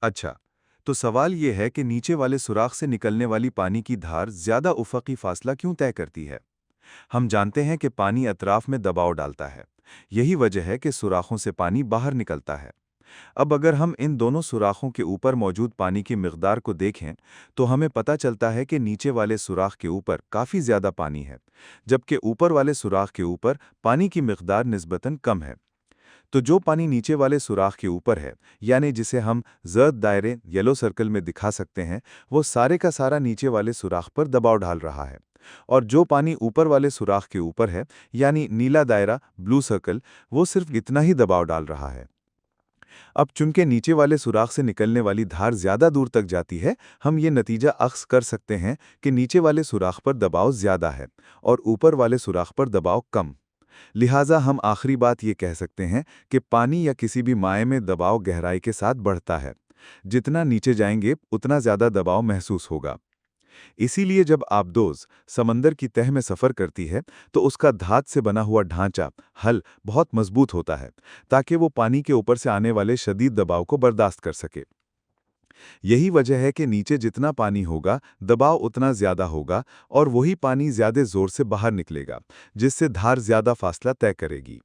अच्छा, तो सवाल ये है कि नीचे वाले सुराख से निकलने वाली पानी की धार ज्यादा उफ़क़ी फासला क्यों तय करती है? हम जानते हैं कि पानी अतराफ में दबाव डालता है। यही वजह है कि सुराखों से पानी बाहर निकलता है। अब अगर हम इन दोनों सुराखों के ऊपर मौजूद पानी की मिकदार को देखें, तो हमें पता चलता है कि नीचे वाले सुराख के ऊपर काफ़ी ज़्यादा पानी है, जबकि ऊपर वाले सुराख के ऊपर पानी की मिकदार निस्बतन कम है। तो जो पानी नीचे वाले सुराख के ऊपर है, यानी जिसे हम जर्द दायरे येलो सर्कल में दिखा सकते हैं, वो सारे का सारा नीचे वाले सुराख पर दबाव डाल रहा है। और जो पानी ऊपर वाले सुराख के ऊपर है, यानी नीला दायरा ब्लू सर्कल, वो सिर्फ इतना ही दबाव डाल रहा है। अब चूंकि नीचे वाले सुराख से निकलने वाली धार ज्यादा दूर तक जाती है, हम ये नतीजा अख्ज़ कर सकते हैं कि नीचे वाले सुराख पर दबाव ज्यादा है और ऊपर वाले सुराख पर दबाव कम। लिहाजा हम आखिरी बात ये कह सकते हैं कि पानी या किसी भी माए में दबाव गहराई के साथ बढ़ता है। जितना नीचे जाएंगे उतना ज्यादा दबाव महसूस होगा। इसीलिए जब आबदोज़ समंदर की तह में सफ़र करती है, तो उसका धात से बना हुआ ढांचा हल बहुत मजबूत होता है, ताकि वो पानी के ऊपर से आने वाले शदीद दबाव को बर्दाश्त कर सके। यही वजह है कि नीचे जितना पानी होगा, दबाव उतना ज्यादा होगा और वही पानी ज्यादा जोर से बाहर निकलेगा, जिससे धार ज्यादा फासला तय करेगी।